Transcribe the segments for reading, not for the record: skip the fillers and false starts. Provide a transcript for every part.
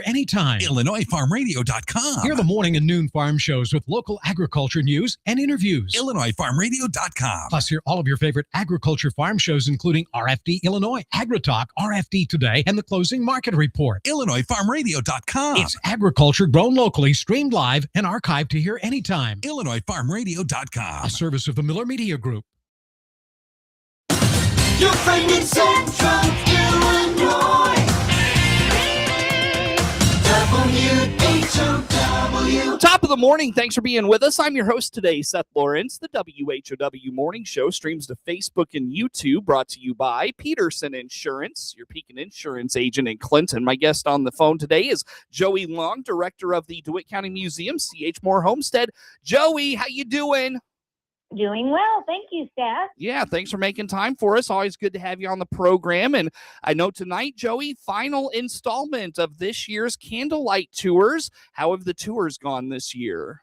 anytime. IllinoisFarmRadio.com. Hear the morning and noon farm shows with local agriculture news and interviews. IllinoisFarmRadio.com. Plus, hear all of your favorite agriculture farm shows, including RFD Illinois, AgriTalk, RFD Today, and the Closing Market Report. IllinoisFarmRadio.com. It's agriculture grown locally, streamed live, and archived to hear anytime. IllinoisFarmRadio.com. A service of the Miller Media Group. Your friend in Central Illinois. WHOW. Top of the morning. Thanks for being with us. I'm your host today, Seth Lawrence. The WHOW Morning Show streams to Facebook and YouTube, brought to you by Peterson Insurance, your Pekin Insurance agent in Clinton. My guest on the phone today is Joey Long, director of the DeWitt County Museum, C.H. Moore Homestead. Joey, how you doing? Doing well. Thank you, Seth. Yeah, thanks for making time for us. Always good to have you on the program. And I know tonight, Joey, final installment of this year's candlelight tours. How have the tours gone this year?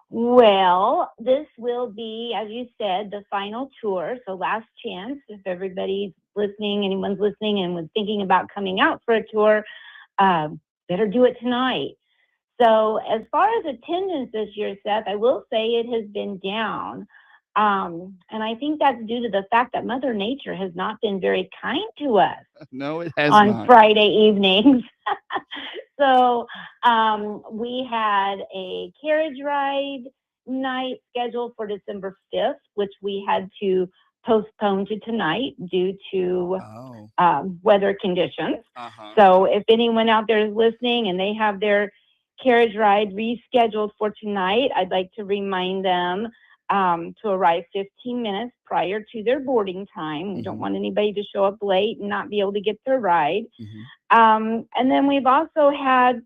Well, this will be, as you said, the final tour. So last chance, if everybody's listening, anyone's listening and was thinking about coming out for a tour, better do it tonight. So as far as attendance this year, Seth, I will say it has been down. And I think that's due to the fact that Mother Nature has not been very kind to us. No, it has on not. Friday evenings. So we had a carriage ride night scheduled for December 5th, which we had to postpone to tonight due to weather conditions. So if anyone out there is listening and they have their carriage ride rescheduled for tonight, I'd like to remind them to arrive 15 minutes prior to their boarding time. We don't want anybody to show up late and not be able to get their ride. And then we've also had,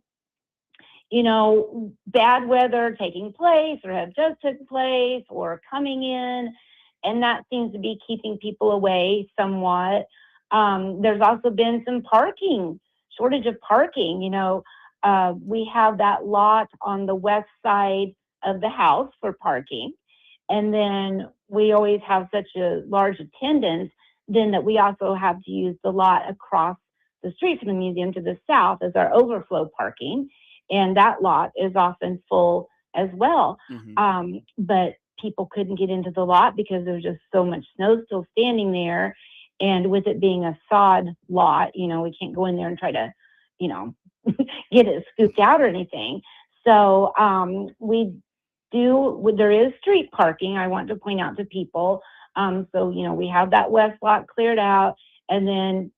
bad weather taking place or have just took place or coming in, and that seems to be keeping people away somewhat. There's also been some shortage of parking. We have that lot on the west side of the house for parking. And then we always have such a large attendance then that we also have to use the lot across the street from the museum to the south as our overflow parking. And that lot is often full as well. But people couldn't get into the lot because there's just so much snow still standing there. And with it being a sod lot, we can't go in there and try to, get it scooped out or anything. So there is street parking, I want to point out to people. So, we have that west lot cleared out, and then,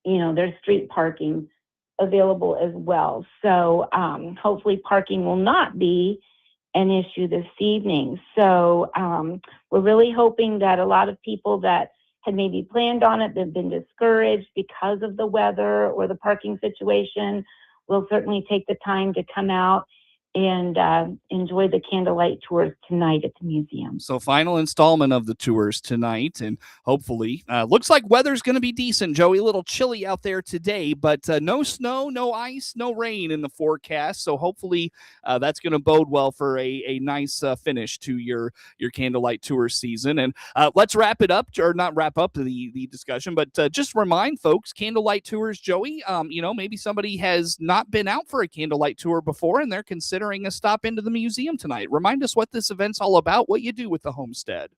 there's street parking available as well. So hopefully parking will not be an issue this evening. So we're really hoping that a lot of people that had maybe planned on it, they've been discouraged because of the weather or the parking situation, will certainly take the time to come out and enjoy the candlelight tours tonight at the museum. So final installment of the tours tonight, and hopefully looks like weather's going to be decent, Joey. A little chilly out there today, but no snow, no ice, no rain in the forecast. So hopefully that's going to bode well for a nice finish to your candlelight tour season. And let's wrap it up, or not wrap up the discussion, but just remind folks, candlelight tours, Joey, maybe somebody has not been out for a candlelight tour before and they're considering a stop into the museum tonight. Remind us what this event's all about, what you do with the Homestead.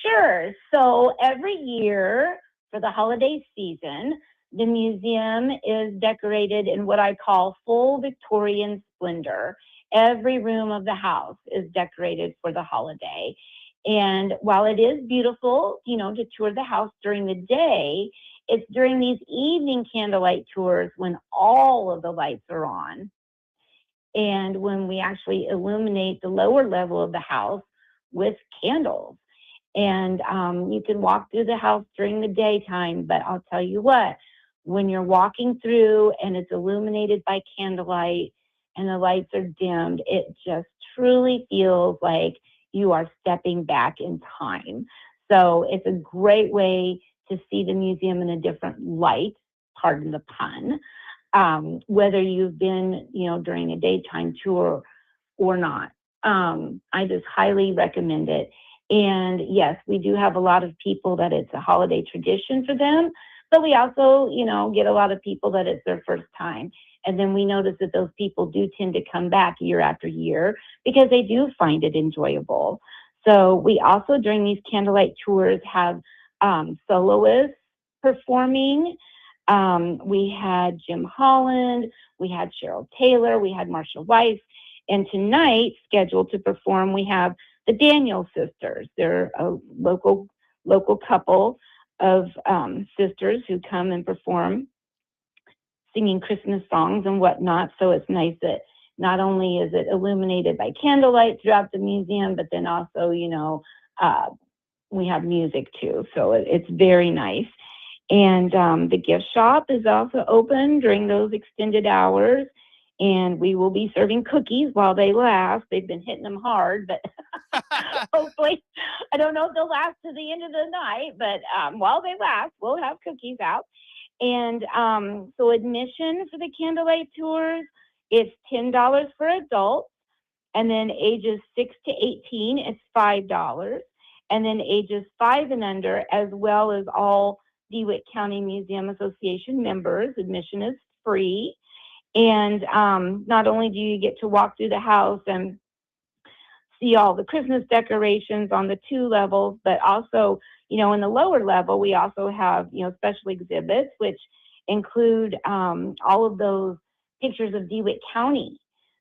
Sure. So every year for the holiday season, the museum is decorated in what I call full Victorian splendor. Every room of the house is decorated for the holiday. And while it is beautiful, to tour the house during the day, it's during these evening candlelight tours when all of the lights are on. And when we actually illuminate the lower level of the house with candles. And you can walk through the house during the daytime, but I'll tell you what, when you're walking through and it's illuminated by candlelight and the lights are dimmed, it just truly feels like you are stepping back in time. So it's a great way to see the museum in a different light, pardon the pun. Whether you've been, during a daytime tour or not. I just highly recommend it. And yes, we do have a lot of people that it's a holiday tradition for them, but we also, get a lot of people that it's their first time. And then we notice that those people do tend to come back year after year because they do find it enjoyable. So we also, during these candlelight tours, have soloists performing. We had Jim Holland, we had Cheryl Taylor, we had Marsha Weiss, and tonight, scheduled to perform, we have the Daniel sisters. They're a local couple of sisters who come and perform, singing Christmas songs and whatnot. So it's nice that not only is it illuminated by candlelight throughout the museum, but then also, we have music too. So it's very nice. And the gift shop is also open during those extended hours. And we will be serving cookies while they last. They've been hitting them hard, but hopefully, I don't know if they'll last to the end of the night, but while they last, we'll have cookies out. And so admission for the candlelight tours is $10 for adults. And then ages 6 to 18, it's $5. And then ages 5 and under, as well as all DeWitt County Museum Association members, admission is free. And not only do you get to walk through the house and see all the Christmas decorations on the 2 levels, but also, in the lower level, we also have, special exhibits, which include all of those pictures of DeWitt County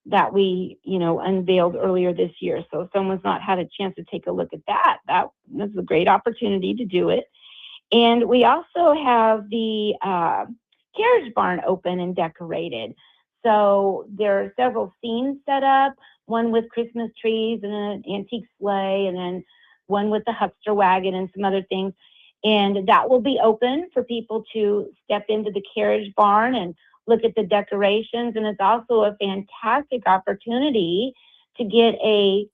that we, unveiled earlier this year. So if someone's not had a chance to take a look at that, that's a great opportunity to do it. And we also have the carriage barn open and decorated. So there are several scenes set up, one with Christmas trees and an antique sleigh, and then one with the huckster wagon and some other things. And that will be open for people to step into the carriage barn and look at the decorations. And it's also a fantastic opportunity to get a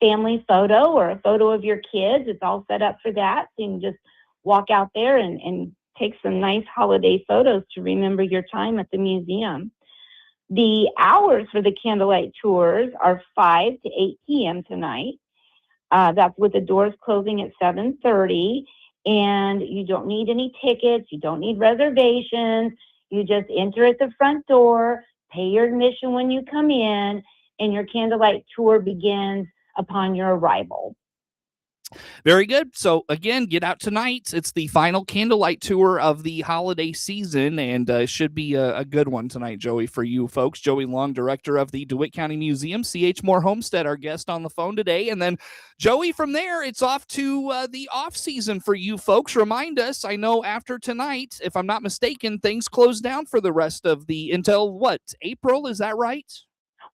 family photo or a photo of your kids. It's all set up for that. So you can just walk out there and take some nice holiday photos to remember your time at the museum. The hours for the candlelight tours are 5 to 8 p.m. tonight. That's with the doors closing at 7:30. And you don't need any tickets. You don't need reservations. You just enter at the front door, pay your admission when you come in, and your candlelight tour begins upon your arrival. Very good. So again, get out tonight. It's the final candlelight tour of the holiday season, and should be a good one tonight, Joey, for you folks. Joey Long, director of the DeWitt County Museum. C.H. Moore Homestead, our guest on the phone today. And then, Joey, from there, it's off to the off season for you folks. Remind us, I know after tonight, if I'm not mistaken, things close down for the rest of until what, April? Is that right?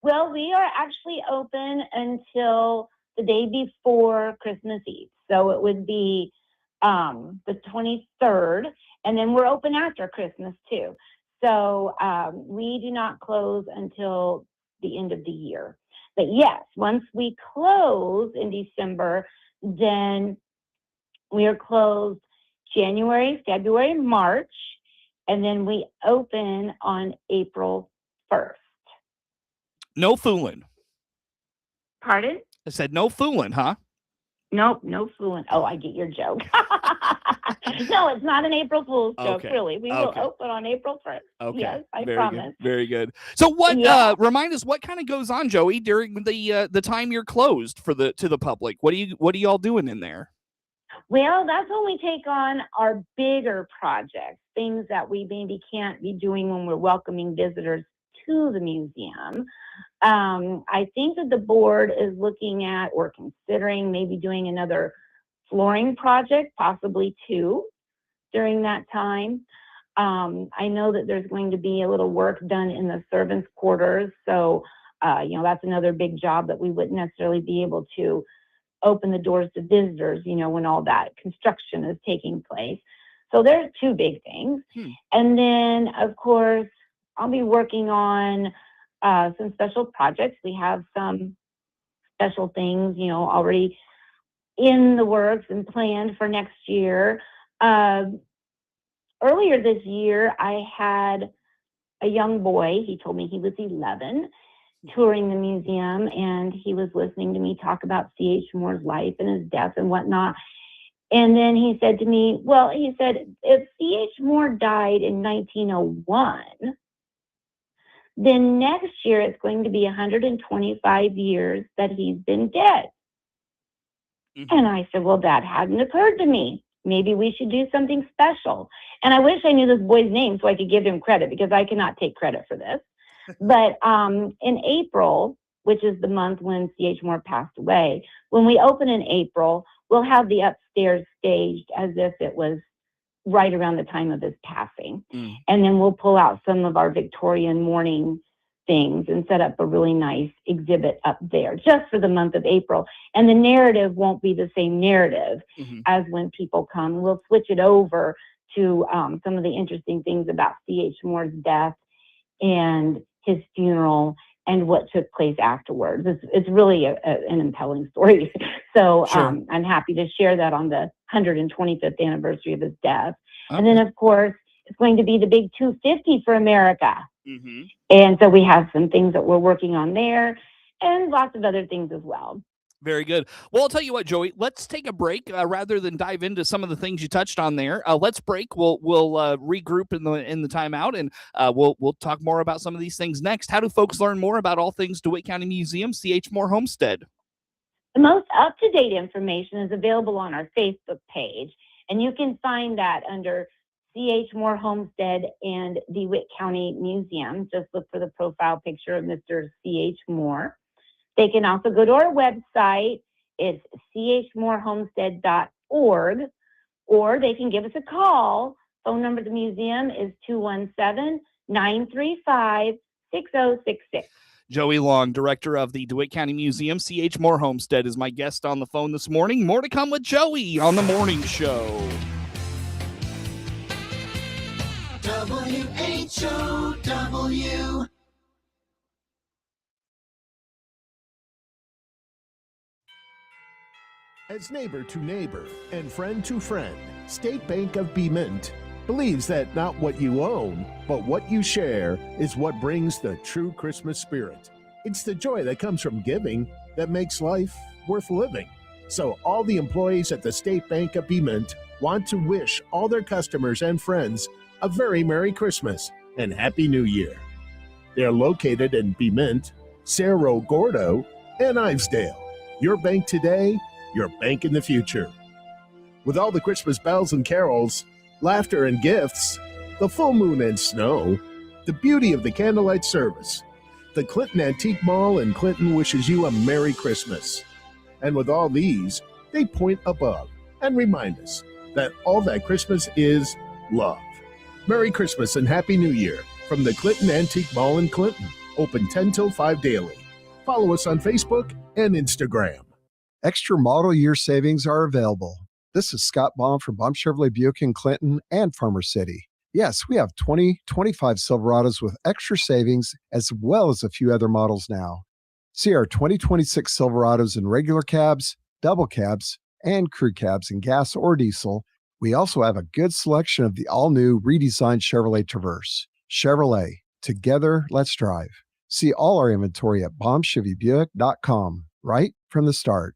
Well, we are actually open until the day before Christmas Eve. So it would be the 23rd, and then we're open after Christmas too. So we do not close until the end of the year. But yes, once we close in December, then we are closed January, February, March, and then we open on April 1st. No fooling. Pardon? I said no fooling, huh? Nope, no fooling. Oh, I get your joke. No, it's not an April Fool's joke, Okay. really. We will open on April 1st. Okay. Yes, I Very promise. Good. Very good. So what, Yeah. Remind us what kind of goes on, Joey, during the time you're closed to the public? What are y'all doing in there? Well, that's when we take on our bigger projects, things that we maybe can't be doing when we're welcoming visitors to the museum. I think that the board is looking at or considering maybe doing another flooring project, possibly 2, during that time. I know that there's going to be a little work done in the servants' quarters. So, that's another big job that we wouldn't necessarily be able to open the doors to visitors, when all that construction is taking place. So there's 2 big things. And then, of course, I'll be working on some special projects. We have some special things, already in the works and planned for next year. Earlier this year, I had a young boy. He told me he was 11, touring the museum, and he was listening to me talk about C.H. Moore's life and his death and whatnot. And then he said to me, if C.H. Moore died in 1901, then next year it's going to be 125 years that he's been dead. And I said, well, that hadn't occurred to me. Maybe we should do something special. And I wish I knew this boy's name so I could give him credit, because I cannot take credit for this. But in April, which is the month when C.H. Moore passed away, when we open in April, we'll have the upstairs staged as if it was right around the time of his passing. And then we'll pull out some of our Victorian mourning things and set up a really nice exhibit up there just for the month of April. And the narrative won't be the same narrative as when people come. We'll switch it over to some of the interesting things about C.H. Moore's death and his funeral and what took place afterwards. It's really an impelling story. So I'm happy to share that on the 125th anniversary of his death. And then, of course, it's going to be the big 250 for America. And so we have some things that we're working on there and lots of other things as well. Very good. Well, I'll tell you what, Joey, let's take a break rather than dive into some of the things you touched on there. Let's break. We'll regroup in the timeout, and we'll talk more about some of these things next. How do folks learn more about all things DeWitt County Museum, C.H. Moore Homestead? The most up-to-date information is available on our Facebook page, and you can find that under C.H. Moore Homestead and DeWitt County Museum. Just look for the profile picture of Mr. C.H. Moore. They can also go to our website. It's chmoorehomestead.org, or they can give us a call. Phone number of the museum is 217-935-6066. Joey Long, director of the DeWitt County Museum, C.H. Moore Homestead, is my guest on the phone this morning. More to come with Joey on the morning show. WHOW. As neighbor to neighbor and friend to friend, State Bank of Bemint believes that not what you own, but what you share is what brings the true Christmas spirit. It's the joy that comes from giving that makes life worth living. So all the employees at the State Bank of Bemint want to wish all their customers and friends a very Merry Christmas and Happy New Year. They're located in Bemint, Cerro Gordo, and Ivesdale. Your bank today, your bank in the future. With all the Christmas bells and carols, laughter and gifts, the full moon and snow, the beauty of the candlelight service, the Clinton Antique Mall in Clinton wishes you a Merry Christmas. And with all these, they point above and remind us that all that Christmas is love. Merry Christmas and Happy New Year from the Clinton Antique Mall in Clinton. Open 10 till 5 daily. Follow us on Facebook and Instagram. Extra model year savings are available. This is Scott Baum from Baum Chevrolet Buick in Clinton and Farmer City. Yes, we have 2025 Silverados with extra savings as well as a few other models now. See our 2026 Silverados in regular cabs, double cabs, and crew cabs in gas or diesel. We also have a good selection of the all-new redesigned Chevrolet Traverse. Chevrolet, together, let's drive. See all our inventory at baumchevybuick.com right from the start.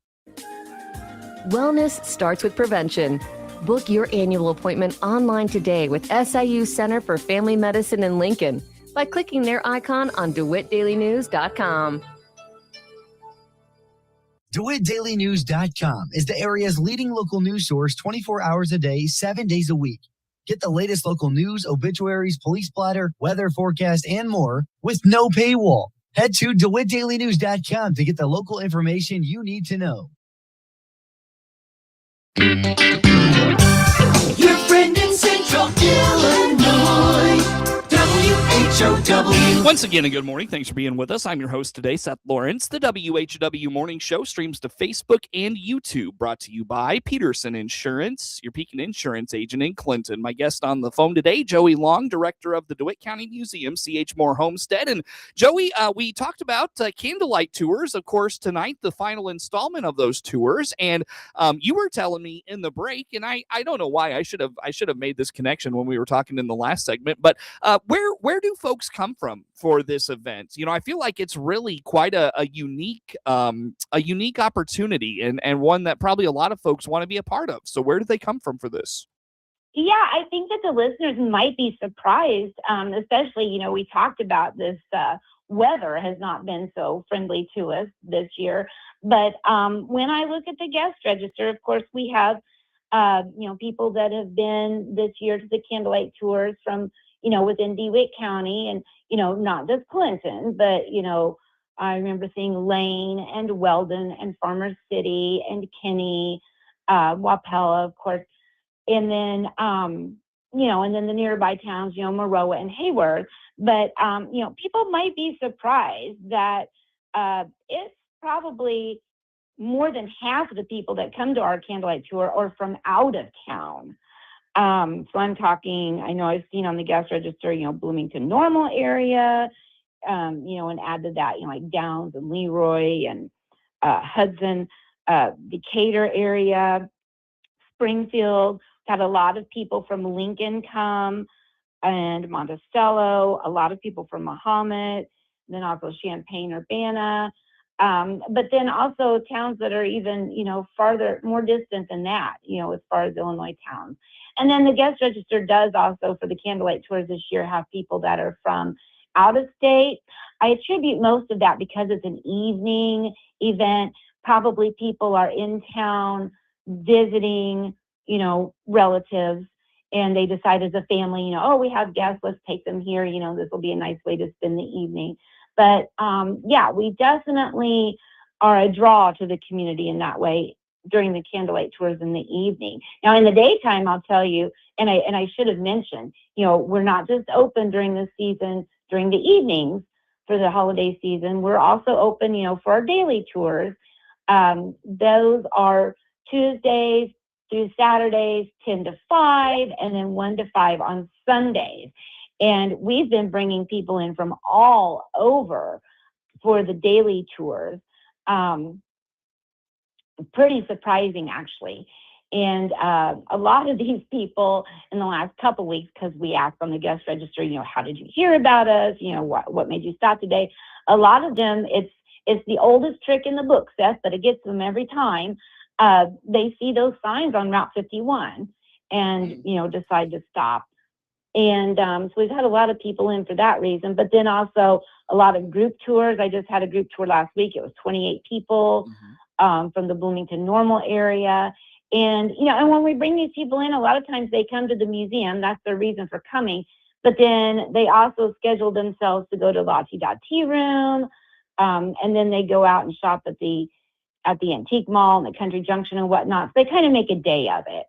Wellness starts with prevention. Book your annual appointment online today with SIU Center for Family Medicine in Lincoln by clicking their icon on DeWittDailyNews.com. DeWittDailyNews.com is the area's leading local news source 24 hours a day, 7 days a week. Get the latest local news, obituaries, police splatter, weather forecast, and more with no paywall. Head to DeWittDailyNews.com to get the local information you need to know. Your friend in Central Illinois. WHOW. Once again, a good morning. Thanks for being with us. I'm your host today, Seth Lawrence. The WHOW Morning Show streams to Facebook and YouTube, brought to you by Peterson Insurance, your Pekin Insurance agent in Clinton. My guest on the phone today, Joey Long, director of the DeWitt County Museum, C.H. Moore Homestead. And Joey, we talked about candlelight tours, of course, tonight, the final installment of those tours. And you were telling me in the break, and I don't know why I should have made this connection when we were talking in the last segment, but where do folks come from for this event? You know, I feel like it's really quite a unique opportunity and one that probably a lot of folks want to be a part of. So where do they come from for this? Yeah, I think that the listeners might be surprised, especially, we talked about this weather has not been so friendly to us this year. But when I look at the guest register, of course, we have, people that have been this year to the candlelight tours from, within DeWitt County and, not just Clinton, but, I remember seeing Lane and Weldon and Farmer City and Kinney, Wapella, of course. And then, and then the nearby towns, Maroa and Hayward. But, people might be surprised that it's probably more than half of the people that come to our candlelight tour are from out of town. So I'm talking, I know I've seen on the guest register, Bloomington Normal area, and add to that, like Downs and Leroy and Hudson, Decatur area, Springfield. Had a lot of people from Lincoln come and Monticello, a lot of people from Mahomet, then also Champaign-Urbana. But then also towns that are even, farther, more distant than that, as far as Illinois towns. And then the guest register does also, for the candlelight tours this year, have people that are from out of state. I attribute most of that because it's an evening event. Probably people are in town visiting, relatives, and they decide as a family, we have guests, let's take them here. This will be a nice way to spend the evening. But yeah, we definitely are a draw to the community in that way during the candlelight tours in the evening. Now, in the daytime, I'll tell you, and I should have mentioned, we're not just open during the season, during the evenings for the holiday season. We're also open, for our daily tours. Those are Tuesdays through Saturdays, 10 to 5, and then 1 to 5 on Sundays. And we've been bringing people in from all over for the daily tours. Pretty surprising, actually. And a lot of these people in the last couple weeks, because we asked on the guest register, how did you hear about us? What made you stop today? A lot of them, it's the oldest trick in the book, Seth, but it gets them every time. They see those signs on Route 51 and, decide to stop. And so we've had a lot of people in for that reason, but then also a lot of group tours. I just had a group tour last week. It was 28 people from the Bloomington Normal area. And, and when we bring these people in, a lot of times they come to the museum. That's their reason for coming. But then they also schedule themselves to go to La Tea Room. And then they go out and shop at the Antique Mall and the Country Junction and whatnot. So they kind of make a day of it.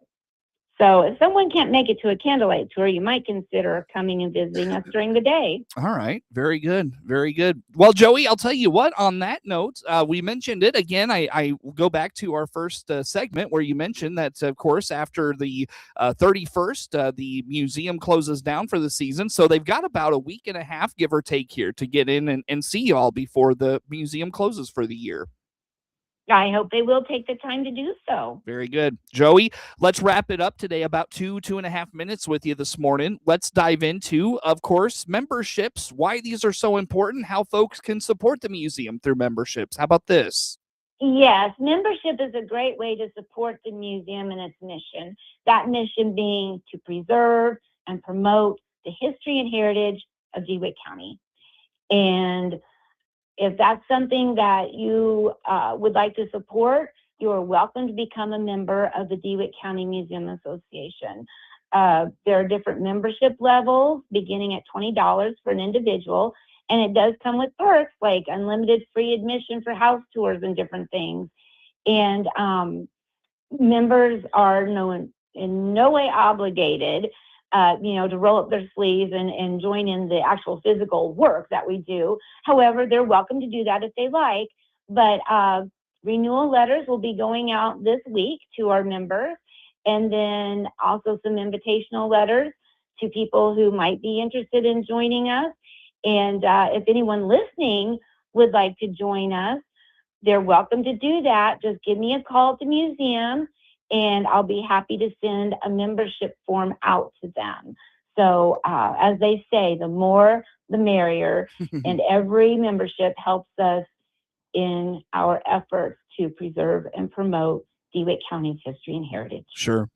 So if someone can't make it to a candlelight tour, you might consider coming and visiting us during the day. All right. Very good. Very good. Well, Joey, I'll tell you what, on that note, we mentioned it again. I go back to our first segment where you mentioned that, of course, after the 31st, the museum closes down for the season. So they've got about a week and a half, give or take, here to get in and see you all before the museum closes for the year. I hope they will take the time to do so. Very good. Joey, let's wrap it up today. About 2.5 minutes with you this morning. Let's dive into, of course, memberships, why these are so important, how folks can support the museum through memberships. How about this? Yes, membership is a great way to support the museum and its mission. That mission being to preserve and promote the history and heritage of DeWitt County. And if that's something that you would like to support, you are welcome to become a member of the DeWitt County Museum Association. There are different membership levels beginning at $20 for an individual, and it does come with perks like unlimited free admission for house tours and different things. And members are in no way obligated to roll up their sleeves and join in the actual physical work that we do. However, they're welcome to do that if they like. But renewal letters will be going out this week to our members, and then also some invitational letters to people who might be interested in joining us. And if anyone listening would like to join us, they're welcome to do that. Just give me a call at the museum, and I'll be happy to send a membership form out to them. So as they say, the more, the merrier, and every membership helps us in our efforts to preserve and promote DeWitt County's history and heritage. Sure.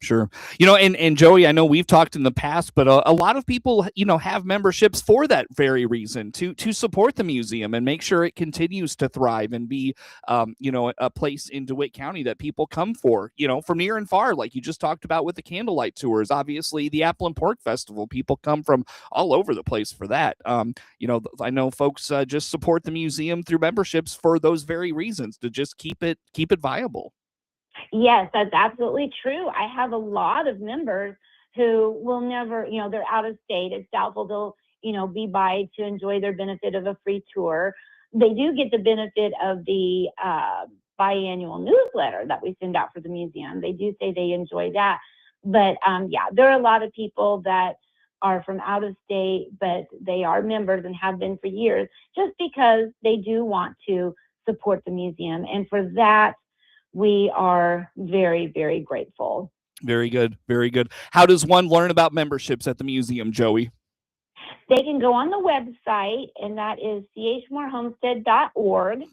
And Joey, I know we've talked in the past, but a lot of people, have memberships for that very reason, to support the museum and make sure it continues to thrive and be, a place in DeWitt County that people come for, from near and far, like you just talked about with the candlelight tours. Obviously, the Apple and Pork Festival, people come from all over the place for that. I know folks just support the museum through memberships for those very reasons, to just keep it viable. Yes, that's absolutely true. I have a lot of members who will never, they're out of state. It's doubtful they'll, be by to enjoy their benefit of a free tour. They do get the benefit of the biannual newsletter that we send out for the museum. They do say they enjoy that. But there are a lot of people that are from out of state, but they are members and have been for years, just because they do want to support the museum. And for that, we are very, very grateful. Very good. Very good. How does one learn about memberships at the museum, Joey? They can go on the website, and that is chmorehomestead.org.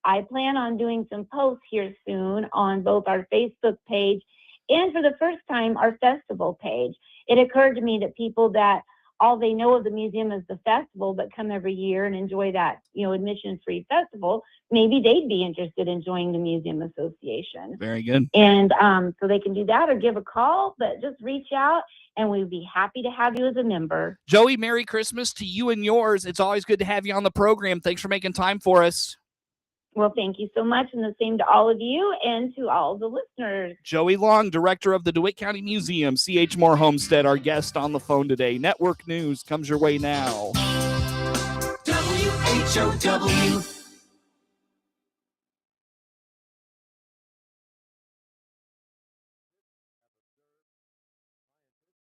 I plan on doing some posts here soon on both our Facebook page and, for the first time, our festival page. It occurred to me that people that all they know of the museum is the festival, but come every year and enjoy that, admission-free festival, maybe they'd be interested in joining the Museum Association. Very good. And so they can do that or give a call, but just reach out and we'd be happy to have you as a member. Joey, Merry Christmas to you and yours. It's always good to have you on the program. Thanks for making time for us. Well, thank you so much, and the same to all of you and to all the listeners. Joey Long, director of the DeWitt County Museum, C.H. Moore Homestead, our guest on the phone today. Network news comes your way now. WHOW.